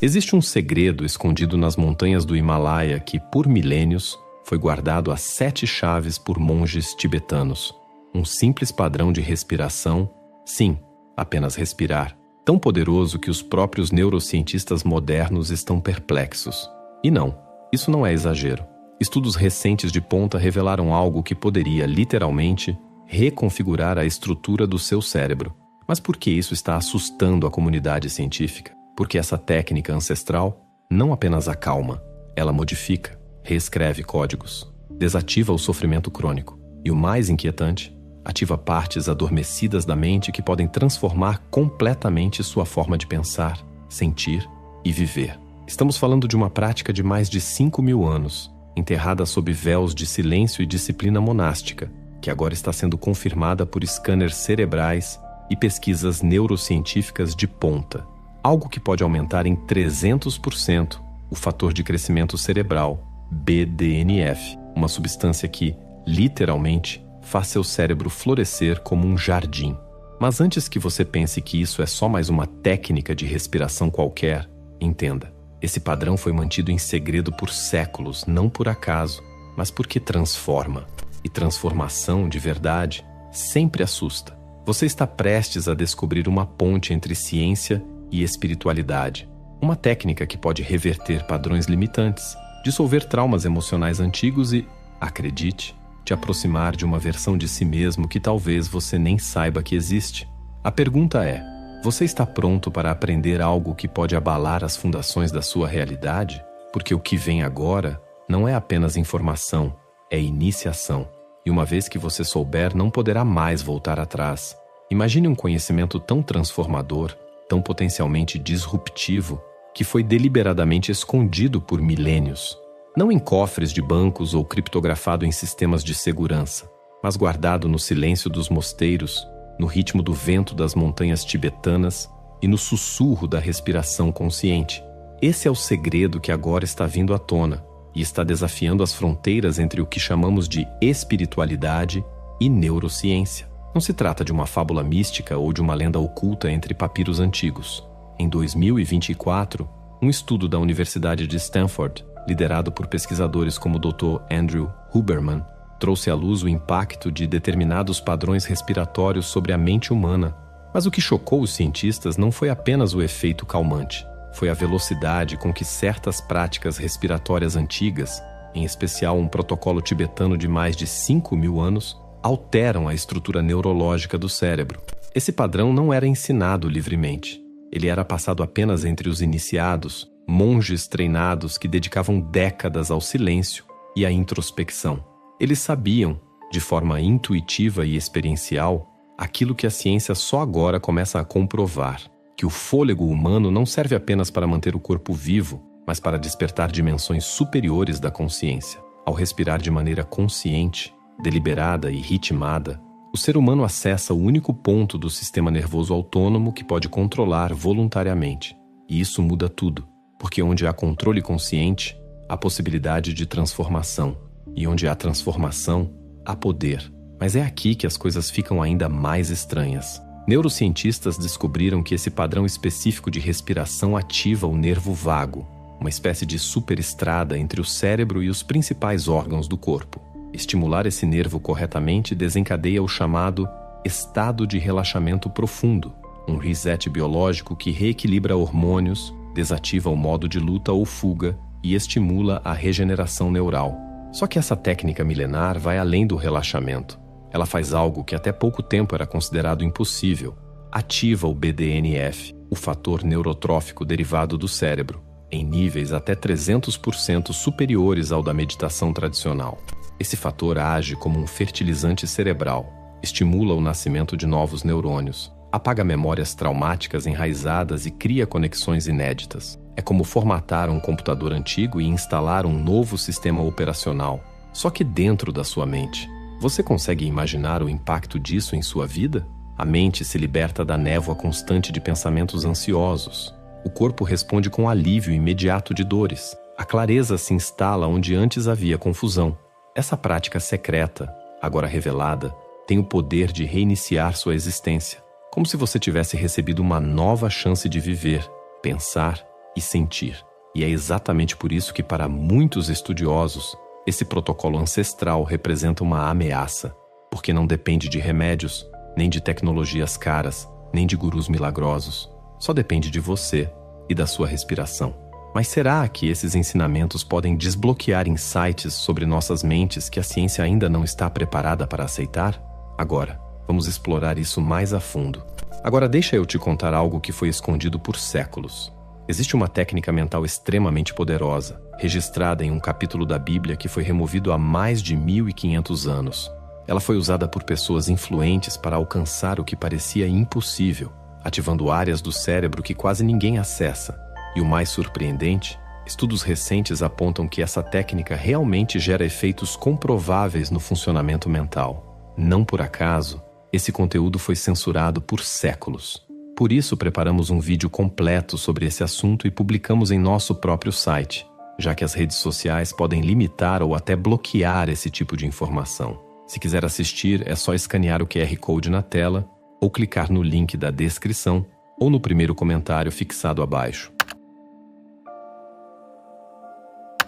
Existe um segredo escondido nas montanhas do Himalaia que, por milênios, foi guardado a 7 chaves por monges tibetanos. Um simples padrão de respiração, sim, apenas respirar, tão poderoso que os próprios neurocientistas modernos estão perplexos. E não, isso não é exagero. Estudos recentes de ponta revelaram algo que poderia, literalmente, reconfigurar a estrutura do seu cérebro. Mas por que isso está assustando a comunidade científica? Porque essa técnica ancestral não apenas acalma, ela modifica, reescreve códigos, desativa o sofrimento crônico e, o mais inquietante, ativa partes adormecidas da mente que podem transformar completamente sua forma de pensar, sentir e viver. Estamos falando de uma prática de mais de 5.000 anos, enterrada sob véus de silêncio e disciplina monástica, que agora está sendo confirmada por scanners cerebrais e pesquisas neurocientíficas de ponta. Algo que pode aumentar em 300% o fator de crescimento cerebral, BDNF, uma substância que, literalmente, faz seu cérebro florescer como um jardim. Mas antes que você pense que isso é só mais uma técnica de respiração qualquer, entenda, esse padrão foi mantido em segredo por séculos, não por acaso, mas porque transforma. E transformação, de verdade, sempre assusta. Você está prestes a descobrir uma ponte entre ciência e espiritualidade. Uma técnica que pode reverter padrões limitantes, dissolver traumas emocionais antigos e, acredite, te aproximar de uma versão de si mesmo que talvez você nem saiba que existe. A pergunta é: você está pronto para aprender algo que pode abalar as fundações da sua realidade? Porque o que vem agora não é apenas informação, é iniciação. E uma vez que você souber, não poderá mais voltar atrás. Imagine um conhecimento tão transformador, tão potencialmente disruptivo, que foi deliberadamente escondido por milênios. Não em cofres de bancos ou criptografado em sistemas de segurança, mas guardado no silêncio dos mosteiros, no ritmo do vento das montanhas tibetanas e no sussurro da respiração consciente. Esse é o segredo que agora está vindo à tona e está desafiando as fronteiras entre o que chamamos de espiritualidade e neurociência. Não se trata de uma fábula mística ou de uma lenda oculta entre papiros antigos. Em 2024, um estudo da Universidade de Stanford, liderado por pesquisadores como o Dr. Andrew Huberman, trouxe à luz o impacto de determinados padrões respiratórios sobre a mente humana. Mas o que chocou os cientistas não foi apenas o efeito calmante, foi a velocidade com que certas práticas respiratórias antigas, em especial um protocolo tibetano de mais de 5.000 anos, alteram a estrutura neurológica do cérebro. Esse padrão não era ensinado livremente. Ele era passado apenas entre os iniciados, monges treinados que dedicavam décadas ao silêncio e à introspecção. Eles sabiam, de forma intuitiva e experiencial, aquilo que a ciência só agora começa a comprovar, que o fôlego humano não serve apenas para manter o corpo vivo, mas para despertar dimensões superiores da consciência. Ao respirar de maneira consciente, deliberada e ritmada, o ser humano acessa o único ponto do sistema nervoso autônomo que pode controlar voluntariamente. E isso muda tudo, porque onde há controle consciente, há possibilidade de transformação. E onde há transformação, há poder. Mas é aqui que as coisas ficam ainda mais estranhas. Neurocientistas descobriram que esse padrão específico de respiração ativa o nervo vago, uma espécie de superestrada entre o cérebro e os principais órgãos do corpo. Estimular esse nervo corretamente desencadeia o chamado estado de relaxamento profundo, um reset biológico que reequilibra hormônios, desativa o modo de luta ou fuga e estimula a regeneração neural. Só que essa técnica milenar vai além do relaxamento. Ela faz algo que até pouco tempo era considerado impossível. Ativa o BDNF, o fator neurotrófico derivado do cérebro, em níveis até 300% superiores ao da meditação tradicional. Esse fator age como um fertilizante cerebral, estimula o nascimento de novos neurônios, apaga memórias traumáticas enraizadas e cria conexões inéditas. É como formatar um computador antigo e instalar um novo sistema operacional, só que dentro da sua mente. Você consegue imaginar o impacto disso em sua vida? A mente se liberta da névoa constante de pensamentos ansiosos. O corpo responde com alívio imediato de dores. A clareza se instala onde antes havia confusão. Essa prática secreta, agora revelada, tem o poder de reiniciar sua existência, como se você tivesse recebido uma nova chance de viver, pensar e sentir. E é exatamente por isso que, para muitos estudiosos, esse protocolo ancestral representa uma ameaça, porque não depende de remédios, nem de tecnologias caras, nem de gurus milagrosos. Só depende de você e da sua respiração. Mas será que esses ensinamentos podem desbloquear insights sobre nossas mentes que a ciência ainda não está preparada para aceitar? Agora, vamos explorar isso mais a fundo. Agora deixa eu te contar algo que foi escondido por séculos. Existe uma técnica mental extremamente poderosa, registrada em um capítulo da Bíblia que foi removido há mais de 1500 anos. Ela foi usada por pessoas influentes para alcançar o que parecia impossível, ativando áreas do cérebro que quase ninguém acessa. E o mais surpreendente, estudos recentes apontam que essa técnica realmente gera efeitos comprováveis no funcionamento mental. Não por acaso, esse conteúdo foi censurado por séculos. Por isso, preparamos um vídeo completo sobre esse assunto e publicamos em nosso próprio site, já que as redes sociais podem limitar ou até bloquear esse tipo de informação. Se quiser assistir, é só escanear o QR Code na tela ou clicar no link da descrição ou no primeiro comentário fixado abaixo.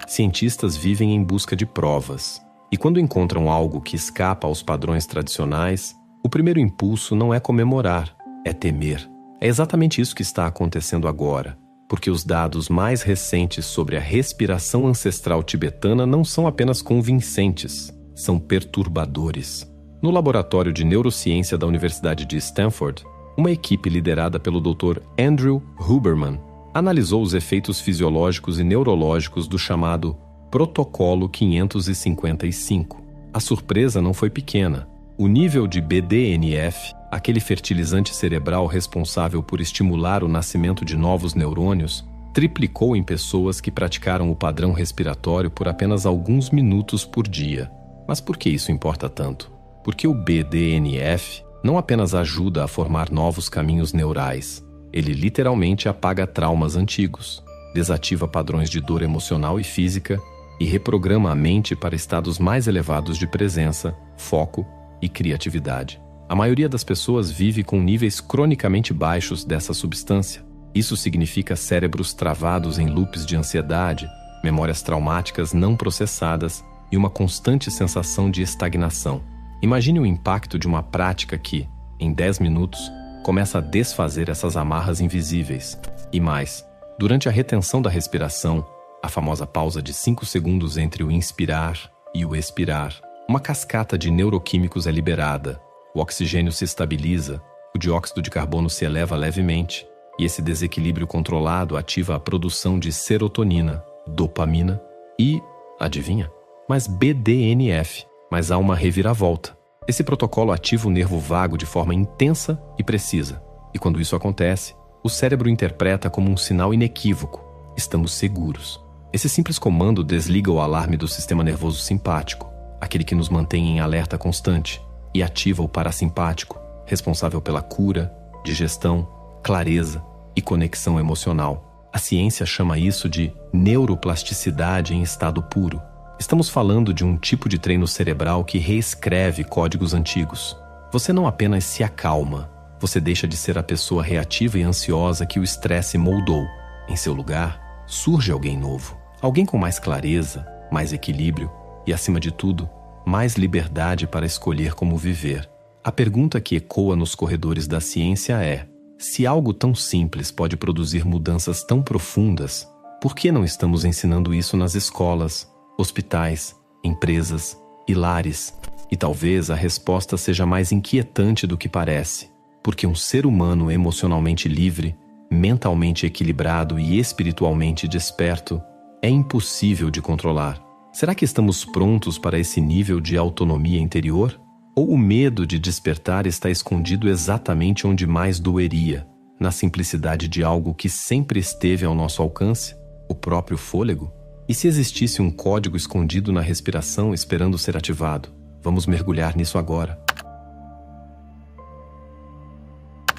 Cientistas vivem em busca de provas, e quando encontram algo que escapa aos padrões tradicionais, o primeiro impulso não é comemorar, é temer. É exatamente isso que está acontecendo agora, porque os dados mais recentes sobre a respiração ancestral tibetana não são apenas convincentes, são perturbadores. No laboratório de neurociência da Universidade de Stanford, uma equipe liderada pelo Dr. Andrew Huberman analisou os efeitos fisiológicos e neurológicos do chamado Protocolo 555. A surpresa não foi pequena. O nível de BDNF, aquele fertilizante cerebral responsável por estimular o nascimento de novos neurônios, triplicou em pessoas que praticaram o padrão respiratório por apenas alguns minutos por dia. Mas por que isso importa tanto? Porque o BDNF não apenas ajuda a formar novos caminhos neurais, ele literalmente apaga traumas antigos, desativa padrões de dor emocional e física e reprograma a mente para estados mais elevados de presença, foco e criatividade. A maioria das pessoas vive com níveis cronicamente baixos dessa substância. Isso significa cérebros travados em loops de ansiedade, memórias traumáticas não processadas e uma constante sensação de estagnação. Imagine o impacto de uma prática que, em 10 minutos, começa a desfazer essas amarras invisíveis. E mais, durante a retenção da respiração, a famosa pausa de 5 segundos entre o inspirar e o expirar, uma cascata de neuroquímicos é liberada, o oxigênio se estabiliza, o dióxido de carbono se eleva levemente, e esse desequilíbrio controlado ativa a produção de serotonina, dopamina e, adivinha? Mas BDNF, mas há uma reviravolta. Esse protocolo ativa o nervo vago de forma intensa e precisa. E quando isso acontece, o cérebro interpreta como um sinal inequívoco: estamos seguros. Esse simples comando desliga o alarme do sistema nervoso simpático, aquele que nos mantém em alerta constante, e ativa o parasimpático, responsável pela cura, digestão, clareza e conexão emocional. A ciência chama isso de neuroplasticidade em estado puro. Estamos falando de um tipo de treino cerebral que reescreve códigos antigos. Você não apenas se acalma, você deixa de ser a pessoa reativa e ansiosa que o estresse moldou. Em seu lugar, surge alguém novo. Alguém com mais clareza, mais equilíbrio e, acima de tudo, mais liberdade para escolher como viver. A pergunta que ecoa nos corredores da ciência é: se algo tão simples pode produzir mudanças tão profundas, por que não estamos ensinando isso nas escolas, hospitais, empresas e lares? E talvez a resposta seja mais inquietante do que parece, porque um ser humano emocionalmente livre, mentalmente equilibrado e espiritualmente desperto é impossível de controlar. Será que estamos prontos para esse nível de autonomia interior? Ou o medo de despertar está escondido exatamente onde mais doeria, na simplicidade de algo que sempre esteve ao nosso alcance, o próprio fôlego? E se existisse um código escondido na respiração esperando ser ativado? Vamos mergulhar nisso agora.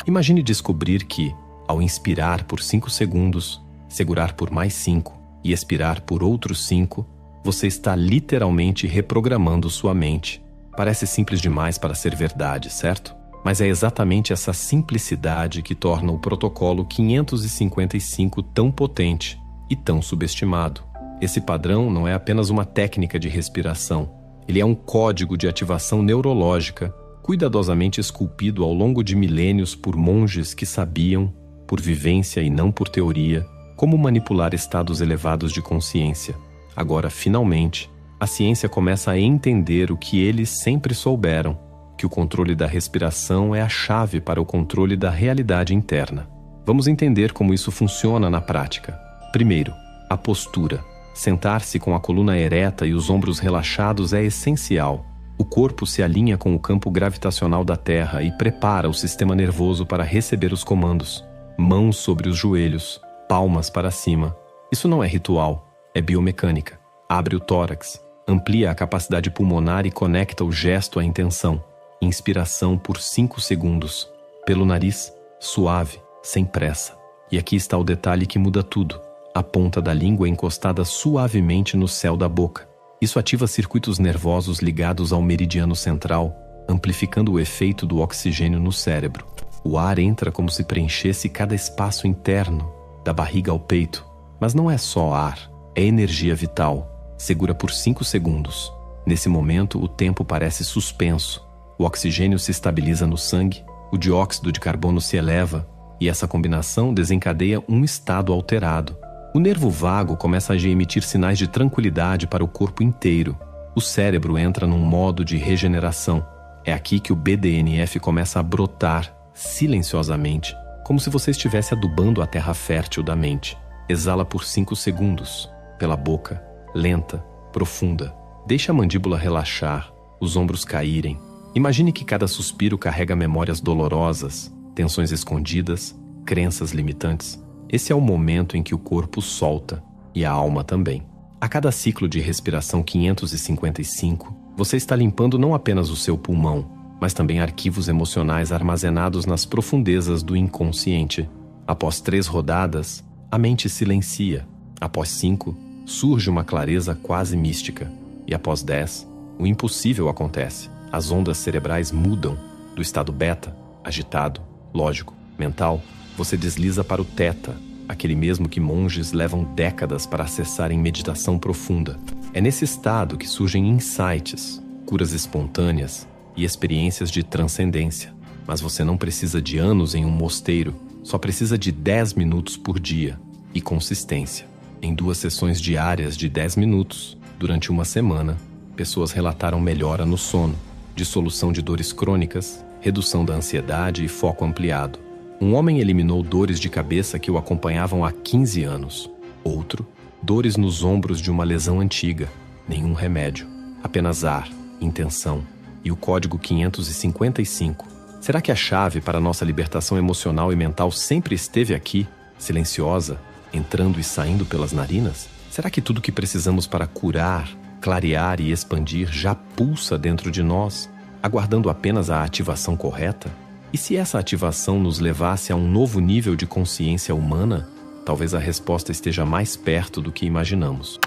Imagine descobrir que, ao inspirar por 5 segundos, segurar por mais 5 e expirar por outros 5, você está literalmente reprogramando sua mente. Parece simples demais para ser verdade, certo? Mas é exatamente essa simplicidade que torna o protocolo 555 tão potente e tão subestimado. Esse padrão não é apenas uma técnica de respiração, ele é um código de ativação neurológica, cuidadosamente esculpido ao longo de milênios por monges que sabiam, por vivência e não por teoria, como manipular estados elevados de consciência. Agora, finalmente, a ciência começa a entender o que eles sempre souberam, que o controle da respiração é a chave para o controle da realidade interna. Vamos entender como isso funciona na prática. Primeiro, a postura. Sentar-se com a coluna ereta e os ombros relaxados é essencial. O corpo se alinha com o campo gravitacional da Terra e prepara o sistema nervoso para receber os comandos. Mãos sobre os joelhos, palmas para cima. Isso não é ritual, é biomecânica. Abre o tórax, amplia a capacidade pulmonar e conecta o gesto à intenção. Inspiração por 5 segundos. Pelo nariz, suave, sem pressa. E aqui está o detalhe que muda tudo. A ponta da língua encostada suavemente no céu da boca. Isso ativa circuitos nervosos ligados ao meridiano central, amplificando o efeito do oxigênio no cérebro. O ar entra como se preenchesse cada espaço interno, da barriga ao peito. Mas não é só ar, é energia vital. Segura por 5 segundos. Nesse momento, o tempo parece suspenso. O oxigênio se estabiliza no sangue, o dióxido de carbono se eleva, e essa combinação desencadeia um estado alterado. O nervo vago começa a emitir sinais de tranquilidade para o corpo inteiro. O cérebro entra num modo de regeneração. É aqui que o BDNF começa a brotar, silenciosamente, como se você estivesse adubando a terra fértil da mente. Exala por 5 segundos, pela boca, lenta, profunda. Deixa a mandíbula relaxar, os ombros caírem. Imagine que cada suspiro carrega memórias dolorosas, tensões escondidas, crenças limitantes. Esse é o momento em que o corpo solta, e a alma também. A cada ciclo de respiração 555, você está limpando não apenas o seu pulmão, mas também arquivos emocionais armazenados nas profundezas do inconsciente. Após 3 rodadas, a mente silencia. Após 5, surge uma clareza quase mística. E após 10, o impossível acontece. As ondas cerebrais mudam. Do estado beta, agitado, lógico, mental, você desliza para o teta, aquele mesmo que monges levam décadas para acessar em meditação profunda. É nesse estado que surgem insights, curas espontâneas e experiências de transcendência. Mas você não precisa de anos em um mosteiro, só precisa de 10 minutos por dia e consistência. Em 2 sessões diárias de 10 minutos, durante uma semana, pessoas relataram melhora no sono, dissolução de dores crônicas, redução da ansiedade e foco ampliado. Um homem eliminou dores de cabeça que o acompanhavam há 15 anos. Outro, dores nos ombros de uma lesão antiga. Nenhum remédio, apenas ar, intenção e o código 555. Será que a chave para nossa libertação emocional e mental sempre esteve aqui, silenciosa, entrando e saindo pelas narinas? Será que tudo que precisamos para curar, clarear e expandir já pulsa dentro de nós, aguardando apenas a ativação correta? E se essa ativação nos levasse a um novo nível de consciência humana, talvez a resposta esteja mais perto do que imaginamos.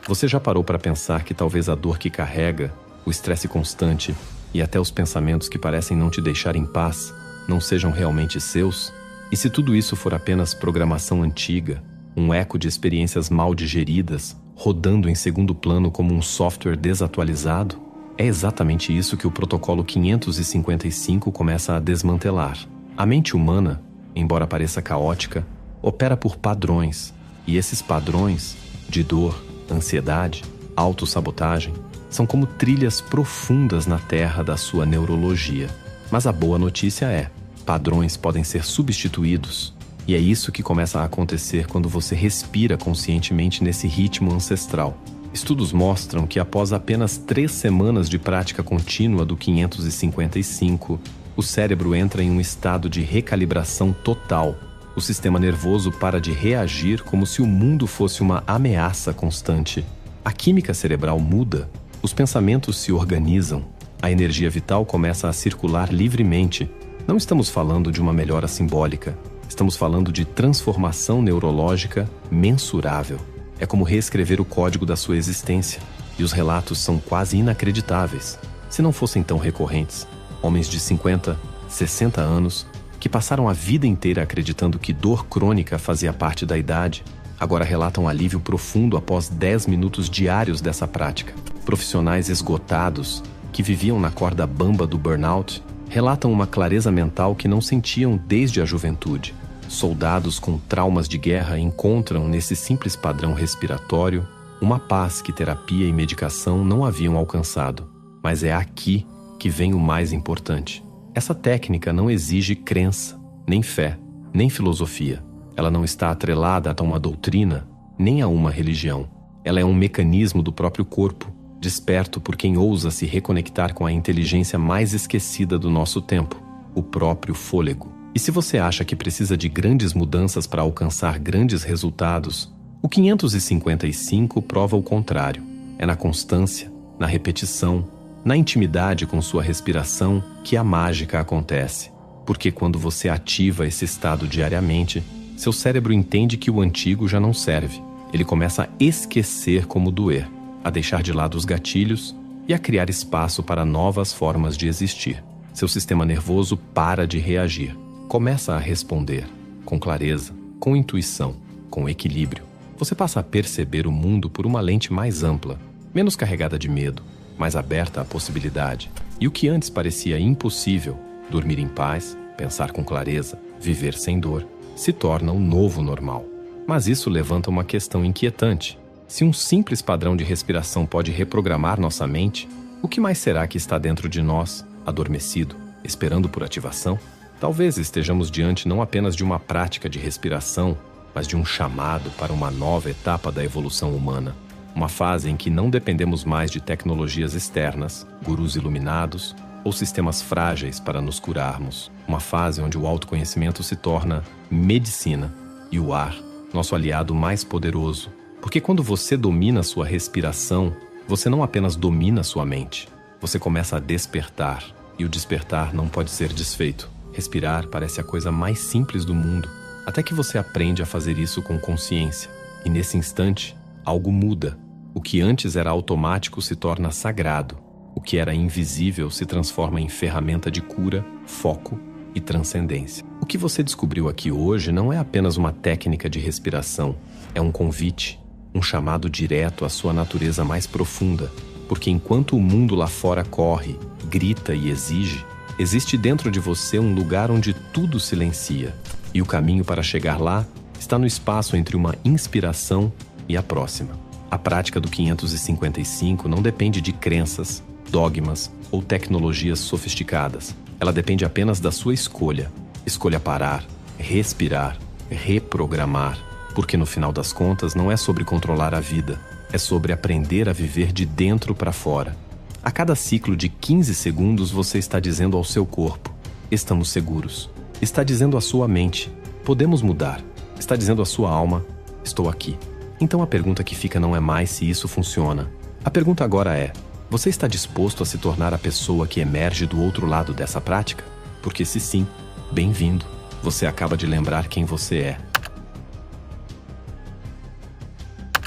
Você já parou para pensar que talvez a dor que carrega, o estresse constante e até os pensamentos que parecem não te deixar em paz não sejam realmente seus? E se tudo isso for apenas programação antiga, um eco de experiências mal digeridas, rodando em segundo plano como um software desatualizado? É exatamente isso que o protocolo 555 começa a desmantelar. A mente humana, embora pareça caótica, opera por padrões, e esses padrões de dor, ansiedade, autossabotagem, são como trilhas profundas na terra da sua neurologia. Mas a boa notícia é, padrões podem ser substituídos, e é isso que começa a acontecer quando você respira conscientemente nesse ritmo ancestral. Estudos mostram que após apenas 3 semanas de prática contínua do 555, o cérebro entra em um estado de recalibração total. O sistema nervoso para de reagir como se o mundo fosse uma ameaça constante. A química cerebral muda, os pensamentos se organizam, a energia vital começa a circular livremente. Não estamos falando de uma melhora simbólica, estamos falando de transformação neurológica mensurável. É como reescrever o código da sua existência, e os relatos são quase inacreditáveis. Se não fossem tão recorrentes, homens de 50, 60 anos, que passaram a vida inteira acreditando que dor crônica fazia parte da idade, agora relatam alívio profundo após 10 minutos diários dessa prática. Profissionais esgotados, que viviam na corda bamba do burnout, relatam uma clareza mental que não sentiam desde a juventude. Soldados com traumas de guerra encontram nesse simples padrão respiratório uma paz que terapia e medicação não haviam alcançado. Mas é aqui que vem o mais importante. Essa técnica não exige crença, nem fé, nem filosofia. Ela não está atrelada a uma doutrina, nem a uma religião. Ela é um mecanismo do próprio corpo, desperto por quem ousa se reconectar com a inteligência mais esquecida do nosso tempo, o próprio fôlego. E se você acha que precisa de grandes mudanças para alcançar grandes resultados, o 555 prova o contrário. É na constância, na repetição, na intimidade com sua respiração que a mágica acontece. Porque quando você ativa esse estado diariamente, seu cérebro entende que o antigo já não serve. Ele começa a esquecer como doer, a deixar de lado os gatilhos e a criar espaço para novas formas de existir. Seu sistema nervoso para de reagir. Começa a responder, com clareza, com intuição, com equilíbrio. Você passa a perceber o mundo por uma lente mais ampla, menos carregada de medo, mais aberta à possibilidade. E o que antes parecia impossível, dormir em paz, pensar com clareza, viver sem dor, se torna um novo normal. Mas isso levanta uma questão inquietante. Se um simples padrão de respiração pode reprogramar nossa mente, o que mais será que está dentro de nós, adormecido, esperando por ativação? Talvez estejamos diante não apenas de uma prática de respiração, mas de um chamado para uma nova etapa da evolução humana. Uma fase em que não dependemos mais de tecnologias externas, gurus iluminados ou sistemas frágeis para nos curarmos. Uma fase onde o autoconhecimento se torna medicina e o ar, nosso aliado mais poderoso. Porque quando você domina sua respiração, você não apenas domina sua mente, você começa a despertar. E o despertar não pode ser desfeito. Respirar parece a coisa mais simples do mundo, até que você aprende a fazer isso com consciência. E nesse instante, algo muda. O que antes era automático se torna sagrado. O que era invisível se transforma em ferramenta de cura, foco e transcendência. O que você descobriu aqui hoje não é apenas uma técnica de respiração. É um convite, um chamado direto à sua natureza mais profunda. Porque enquanto o mundo lá fora corre, grita e exige, existe dentro de você um lugar onde tudo silencia. E o caminho para chegar lá está no espaço entre uma inspiração e a próxima. A prática do 555 não depende de crenças, dogmas ou tecnologias sofisticadas. Ela depende apenas da sua escolha. Escolha parar, respirar, reprogramar. Porque no final das contas não é sobre controlar a vida, é sobre aprender a viver de dentro para fora. A cada ciclo de 15 segundos você está dizendo ao seu corpo: estamos seguros. Está dizendo à sua mente: podemos mudar. Está dizendo à sua alma: estou aqui. Então a pergunta que fica não é mais se isso funciona. A pergunta agora é: você está disposto a se tornar a pessoa que emerge do outro lado dessa prática? Porque se sim, bem-vindo. Você acaba de lembrar quem você é.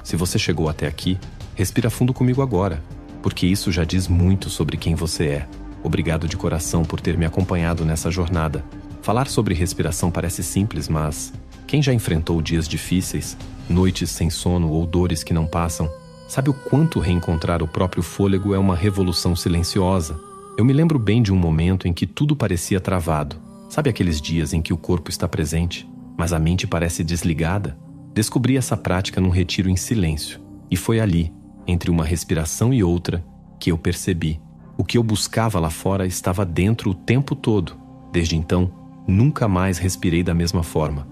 Se você chegou até aqui, respira fundo comigo agora, porque isso já diz muito sobre quem você é. Obrigado de coração por ter me acompanhado nessa jornada. Falar sobre respiração parece simples, mas quem já enfrentou dias difíceis, noites sem sono ou dores que não passam, sabe o quanto reencontrar o próprio fôlego é uma revolução silenciosa. Eu me lembro bem de um momento em que tudo parecia travado. Sabe aqueles dias em que o corpo está presente, mas a mente parece desligada? Descobri essa prática num retiro em silêncio. E foi ali, entre uma respiração e outra, que eu percebi. O que eu buscava lá fora estava dentro o tempo todo. Desde então, nunca mais respirei da mesma forma.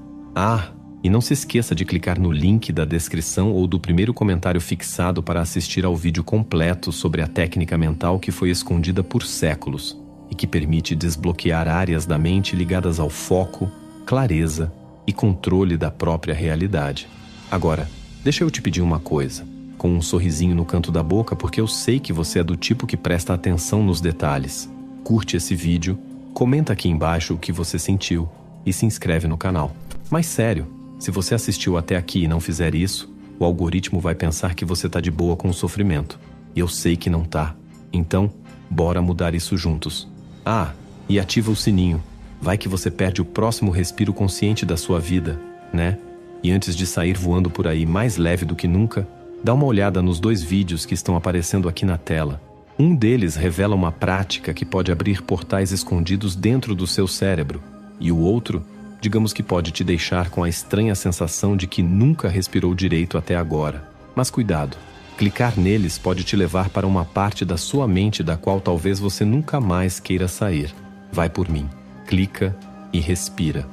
E não se esqueça de clicar no link da descrição ou do primeiro comentário fixado para assistir ao vídeo completo sobre a técnica mental que foi escondida por séculos e que permite desbloquear áreas da mente ligadas ao foco, clareza e controle da própria realidade. Agora, deixa eu te pedir uma coisa, com um sorrisinho no canto da boca, porque eu sei que você é do tipo que presta atenção nos detalhes. Curte esse vídeo, comenta aqui embaixo o que você sentiu e se inscreve no canal. Mas sério, se você assistiu até aqui e não fizer isso, o algoritmo vai pensar que você tá de boa com o sofrimento. E eu sei que não tá. Então, Bora mudar isso juntos. Ah, e ativa o sininho. Vai que você perde o próximo respiro consciente da sua vida, né? E antes de sair voando por aí mais leve do que nunca, dá uma olhada nos 2 vídeos que estão aparecendo aqui na tela. Um deles revela uma prática que pode abrir portais escondidos dentro do seu cérebro, e o outro, digamos que pode te deixar com a estranha sensação de que nunca respirou direito até agora. Mas cuidado, clicar neles pode te levar para uma parte da sua mente da qual talvez você nunca mais queira sair. Vai por mim, clica e respira.